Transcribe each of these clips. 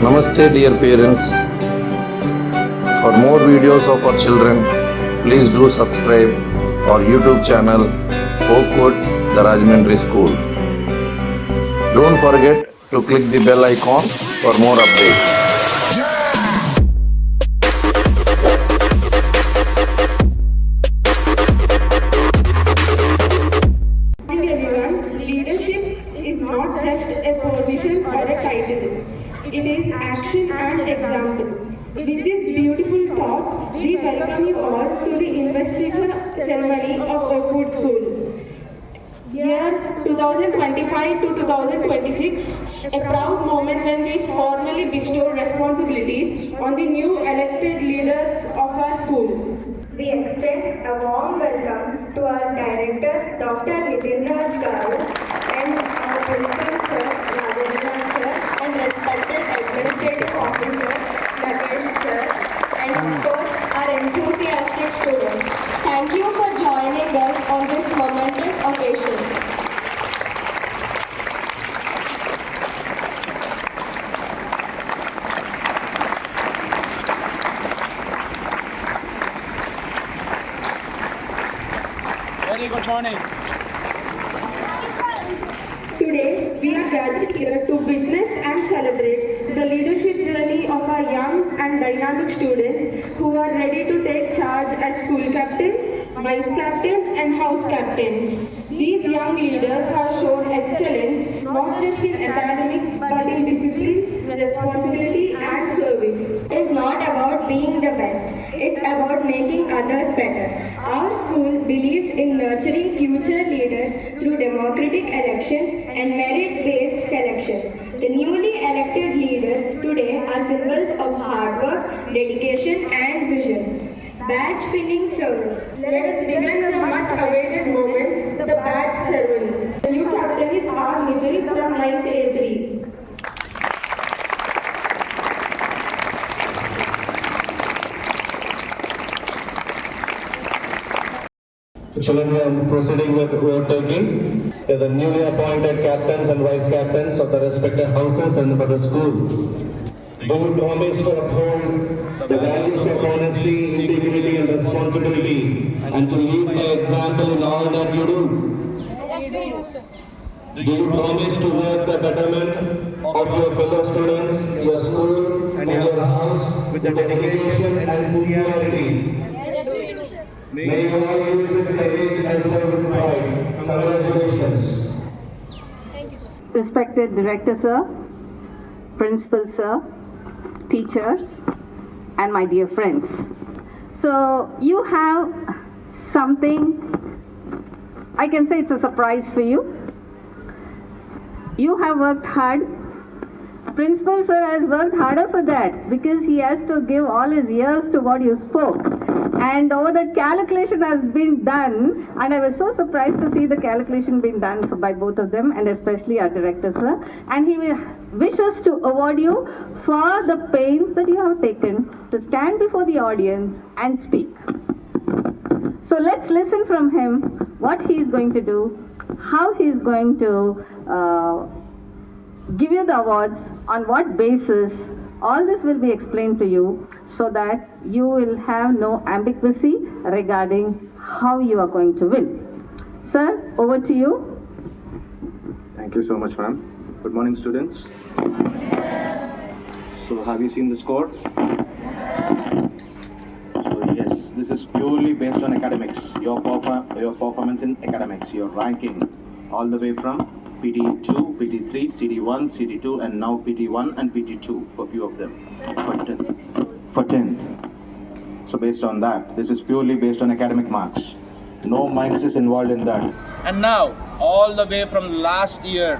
Namaste dear parents. For more videos of our children, please do subscribe our YouTube channel Oakwood The Rajahmundry School. Don't forget to click the bell icon for more updates. Leadership is not just a position or a title. It is action and example. With this beautiful thought, we welcome you all to the Investiture ceremony of Oakwood School. Year 2025 to 2026, a proud moment when we formally bestow responsibilities on the new elected leaders of our school. We extend a warm welcome to our director, Dr. Nitin Raj Garu, and our principal, Sir Rajendra Sir, and respected administrative officer, Nagesh Sir, and of course, our enthusiastic students. Thank you for joining us on this momentous occasion. Very good morning. Today, we are gathered here to witness and celebrate the leadership journey of our young and dynamic students who are ready to take charge as school captain, vice captain, and house captains. These young leaders have shown excellence not just in academics but in discipline, responsibility, and service. It is not about being the best, it's about making others better. Our school believes in nurturing future leaders through democratic elections and merit-based selection. The newly elected leaders today are symbols of hard work, dedication, and vision. Badge pinning service. Let us begin the much awaited moment, the badge ceremony. The new captain is R. Nidhi from 9th A3. Children, we are proceeding with vote taking. The newly appointed captains and vice captains of the respective houses and for the school. Do you promise to uphold the values of honesty, integrity, and responsibility, and to lead by example in all that you do? Do you promise to work the betterment of your fellow students, your school, and your house with the dedication and sincerity? May you all live with courage and serve with pride. Congratulations. Respected Director Sir, Principal Sir, teachers, and my dear friends. So you have something, I can say it's a surprise for you. You have worked hard. Principal Sir has worked harder for that because he has to give all his ears to what you spoke. And all that calculation has been done, and I was so surprised to see the calculation being done by both of them, and especially our director, sir. And he wishes to award you for the pains that you have taken to stand before the audience and speak. So let's listen from him what he is going to do, how he is going to give you the awards, on what basis. All this will be explained to you so that you will have no ambiguity regarding how you are going to win. Sir, over to you. Thank you so much, ma'am. Good morning, students. So, have you seen the score? So, yes, this is purely based on academics. Your performance in academics, your ranking, all the way from PT2, PT3, CD1, CD2, and now PT1 and PT2 for few of them. For 10th. So based on that, this is purely based on academic marks. No minuses involved in that. And now, all the way from last year,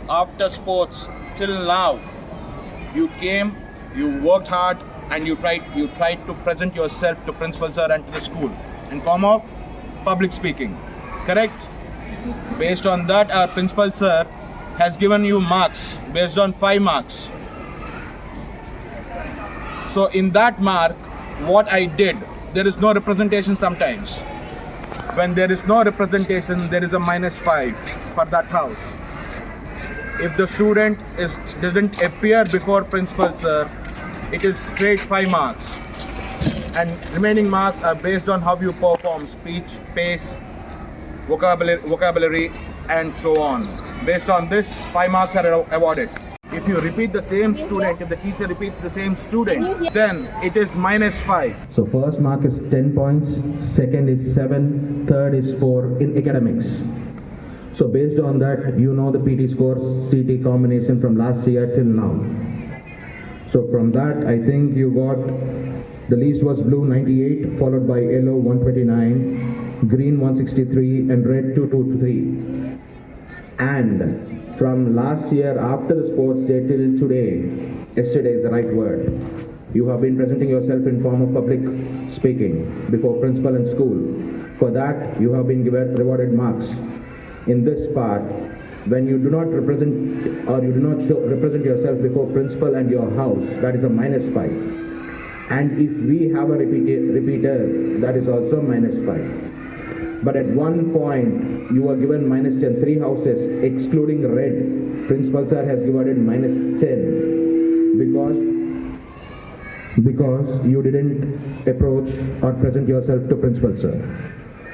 after sports till now, you came, you worked hard, and you tried to present yourself to Principal Sir and to the school in form of public speaking. Correct? Based on that, our Principal Sir has given you marks based on 5 marks. So in that mark, what I did, there is no representation sometimes. When there is no representation, there is a -5 for that house. If the student doesn't appear before principal sir, it is straight 5 marks. And remaining marks are based on how you perform speech, pace, vocabulary and so on. Based on this, 5 marks are awarded. If you repeat the same student, if the teacher repeats the same student, then it is -5. So first mark is 10 points, second is 7, third is 4 in academics. So based on that, you know the PT scores, CT combination from last year till now. So from that, I think you got, the least was blue 98, followed by yellow 129, green 163 and red 223. And from last year after the sports day till today, yesterday is the right word, you have been presenting yourself in form of public speaking before principal and school. For that, you have been rewarded marks. In this part, when you do not represent or you do not represent yourself before principal and your house, that is a -5. And if we have a repeater, that is also -5. But at one point, you were given -10, 3 houses, excluding red. Principal sir has given -10 because you didn't approach or present yourself to principal sir.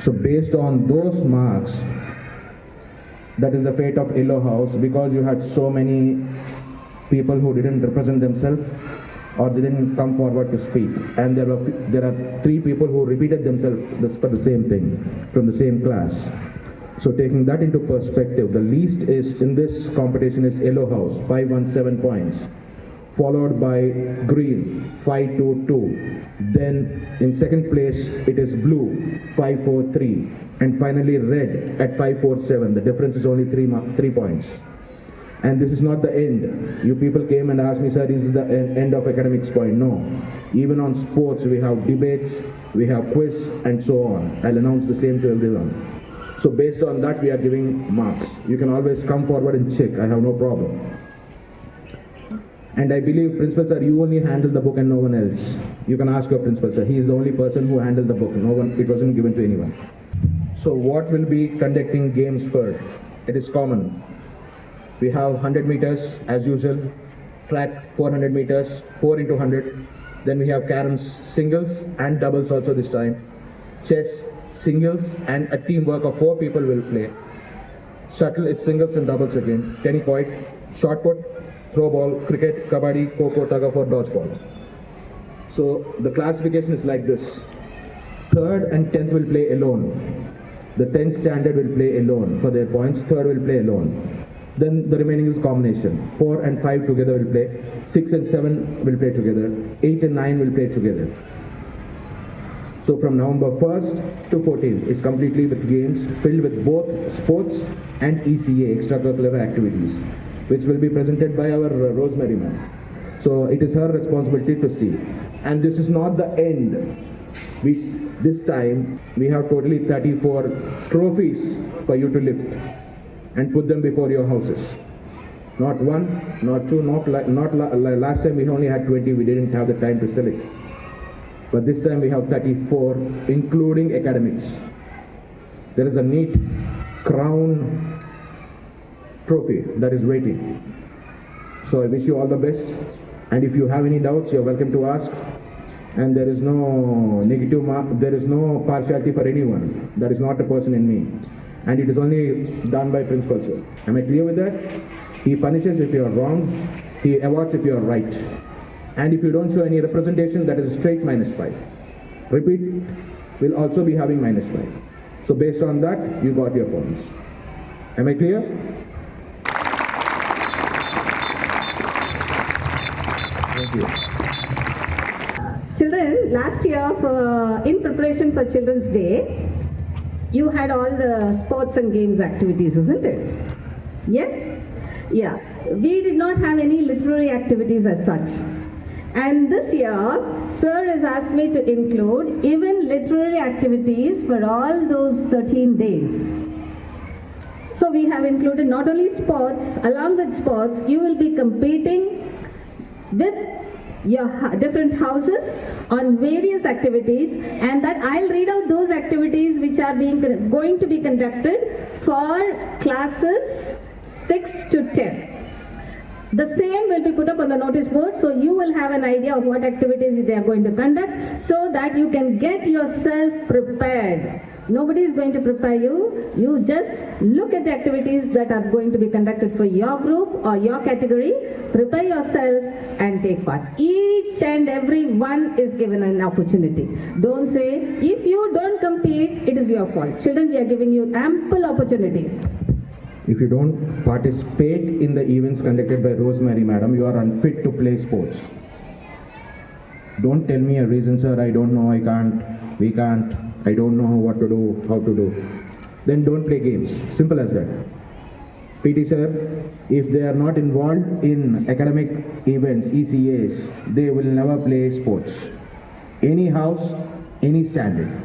So based on those marks, that is the fate of yellow house, because you had so many people who didn't represent themselves or didn't come forward to speak, and there are 3 people who repeated themselves for the same thing from the same class. So taking that into perspective, the least is in this competition is yellow house, 517 points, followed by green 522. Then in second place it is blue 543, and finally red at 547. The difference is only 3 points. And this is not the end. You people came and asked me, sir, this is the end of academics point. No. Even on sports, we have debates, we have quiz, and so on. I'll announce the same to everyone. So based on that, we are giving marks. You can always come forward and check. I have no problem. And I believe, principal sir, you only handle the book and no one else. You can ask your principal sir. He is the only person who handled the book. No one. It wasn't given to anyone. So what will be conducting games first? It is common. We have 100 meters as usual, track 400 meters, 4 into 100. Then we have caroms singles and doubles also this time. Chess singles and a teamwork of 4 people will play. Shuttle is singles and doubles again. Tennis point, shot put, throw ball, cricket, kabaddi, kho-kho, tug-of-war, dodgeball. So the classification is like this. 3rd and 10th will play alone. The 10th standard will play alone for their points. 3rd will play alone. Then the remaining is combination. 4 and 5 together will play. 6 and 7 will play together. 8 and 9 will play together. So from November 1st to 14th is completely with games filled with both sports and ECA, extracurricular activities, which will be presented by our Rosemary ma'am. So it is her responsibility to see. And this is not the end. This time we have totally 34 trophies for you to lift and put them before your houses. Not 1, not 2, not last time we only had 20, we didn't have the time to select. But this time we have 34, including academics. There is a neat crown trophy that is waiting. So I wish you all the best. And if you have any doubts, you're welcome to ask. And there is no negative there is no partiality for anyone. There is not a person in me. And it is only done by principal sir. Am I clear with that? He punishes if you are wrong, he awards if you are right. And if you don't show any representation, that is straight -5. Repeat will also be having -5. So based on that, you got your points. Am I clear? Thank you. Children, last year in preparation for Children's Day, you had all the sports and games activities, isn't it? Yes? Yeah. We did not have any literary activities as such. And this year, sir has asked me to include even literary activities for all those 13 days. So we have included not only sports, along with sports, you will be competing with your different houses on various activities, and that I'll read out those activities which are going to be conducted for classes 6 to 10. The same will be put up on the notice board, so you will have an idea of what activities they are going to conduct, so that you can get yourself prepared. Nobody is going to prepare you. You just look at the activities that are going to be conducted for your group or your category, prepare yourself and take part. Each and every one is given an opportunity. Don't say, if you don't compete, it is your fault. Children, we are giving you ample opportunities. If you don't participate in the events conducted by Rosemary Madam, you are unfit to play sports. Don't tell me a reason, sir, I don't know, I can't, we can't, I don't know what to do, how to do. Then don't play games. Simple as that. PT sir, if they are not involved in academic events, ECAs, they will never play sports. Any house, any standard.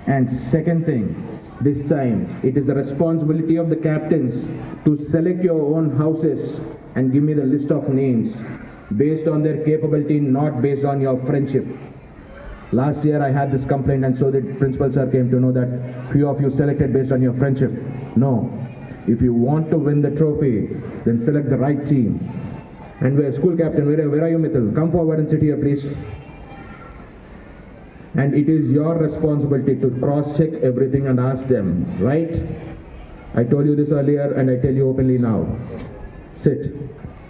And second thing, this time, it is the responsibility of the captains to select your own houses and give me the list of names based on their capability, not based on your friendship. Last year I had this complaint, and so the principal sir came to know that few of you selected based on your friendship. No. If you want to win the trophy, then select the right team. And where school captain, where are you, Mithil? Come forward and sit here, please. And it is your responsibility to cross-check everything and ask them, right? I told you this earlier and I tell you openly now. Sit.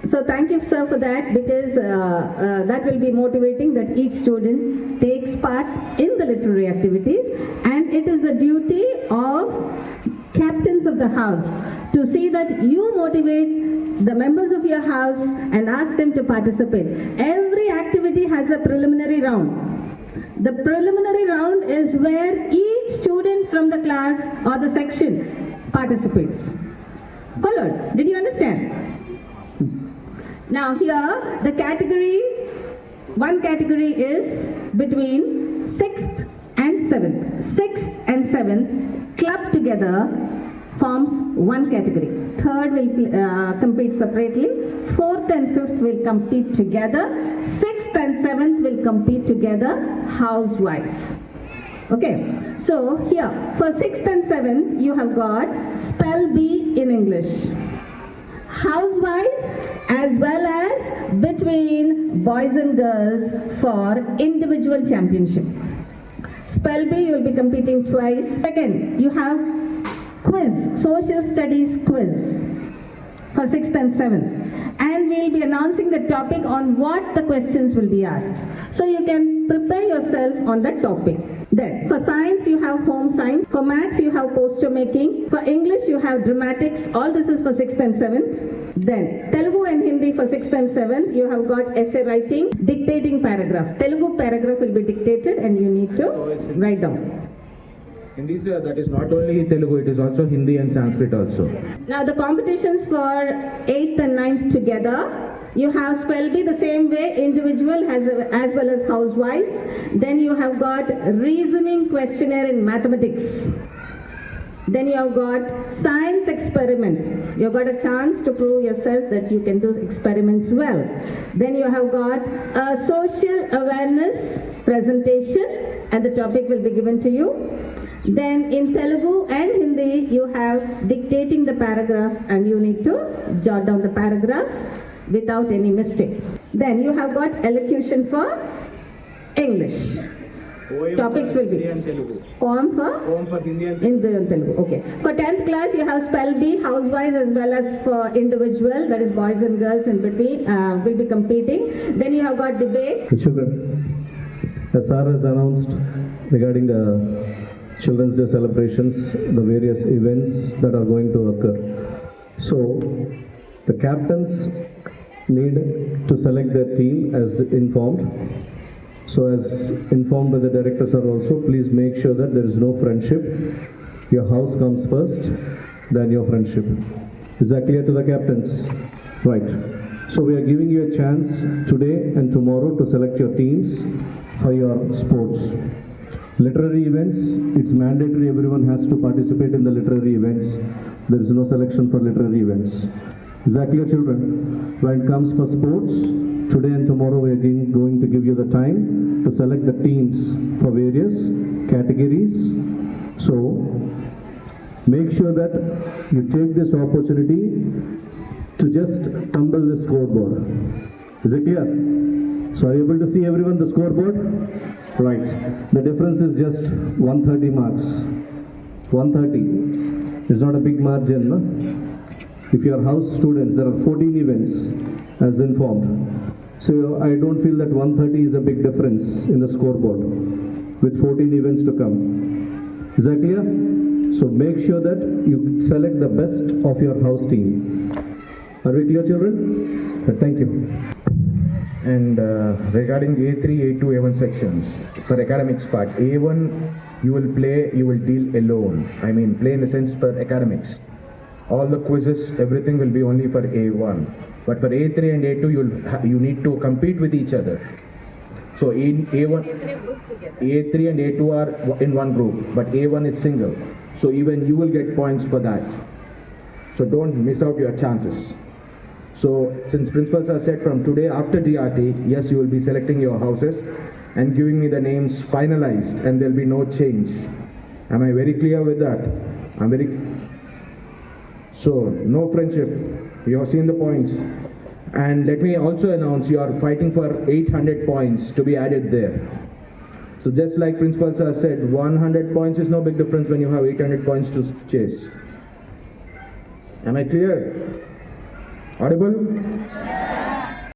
So thank you, sir, for that, because that will be motivating that each student takes part in the literary activities, and it is the duty of captains of the house to see that you motivate the members of your house and ask them to participate. Every activity has a preliminary round. The preliminary round is where each student from the class or the section participates. Followed? Did you understand? Now here, the category, one category is between 6th and 7th. 6th and 7th clubbed together forms one category. 3rd will compete separately. 4th and 5th will compete together. 6th and 7th will compete together house-wise. Okay, so here, for 6th and 7th, you have got spell bee in English. House-wise as well as between boys and girls for individual championship. Spell bee, you will be competing twice. Second, you have quiz, social studies quiz for 6th and 7th. And we will be announcing the topic on what the questions will be asked. So you can prepare yourself on that topic. Then, for science, you have home science. For maths, you have poster making. For English, you have dramatics. All this is for 6th and 7th. Then, Telugu and Hindi for 6th and 7th, you have got essay writing, dictating paragraph. Telugu paragraph will be dictated and you need to write down. Hindi, sir, that is not only Telugu, it is also Hindi and Sanskrit also. Now the competitions for 8th and 9th together, you have spell bee the same way, individual as well as house-wise. Then you have got reasoning questionnaire in mathematics. Then you have got science experiment. You have got a chance to prove yourself that you can do experiments well. Then you have got a social awareness presentation and the topic will be given to you. Then in Telugu and Hindi, you have dictating the paragraph and you need to jot down the paragraph without any mistake. Then you have got elocution for English. Topics will be poem for Hindi and Telugu. Okay. For 10th class, you have spell bee, house-wise as well as for individual, that is boys and girls in between, will be competing. Then you have got debate. Children, as Sir has announced regarding the Children's Day celebrations, the various events that are going to occur. So, the captains need to select their team as informed. So as informed by the directors are also, please make sure that there is no friendship. Your house comes first, then your friendship. Is that clear to the captains? Right. So we are giving you a chance today and tomorrow to select your teams for your sports. Literary events, it's mandatory, everyone has to participate in the literary events. There is no selection for literary events. Is that clear, children? When it comes for sports, today and tomorrow we are going to give you the time to select the teams for various categories. So, make sure that you take this opportunity to just tumble the scoreboard. Is it clear? So are you able to see everyone the scoreboard? Right. The difference is just 130 marks. 130 is not a big margin, no? If you are house students, there are 14 events as informed. So I don't feel that 130 is a big difference in the scoreboard with 14 events to come. Is that clear? So make sure that you select the best of your house team. Are we clear, children? Thank you. And regarding A3, A2, A1 sections, for academics part, A1 you will deal alone. I mean, play in the sense for academics. All the quizzes, everything will be only for A1. But for A3 and A2, you need to compete with each other. So in A1, A3 and A2 are in one group, but A1 is single. So even you will get points for that. So don't miss out your chances. So since principals have said from today after DRT, yes, you will be selecting your houses and giving me the names finalized, and there will be no change. Am I very clear with that? So no friendship. You have seen the points. And let me also announce, you are fighting for 800 points to be added there. So just like principals have said, 100 points is no big difference when you have 800 points to chase. Am I clear? Audible?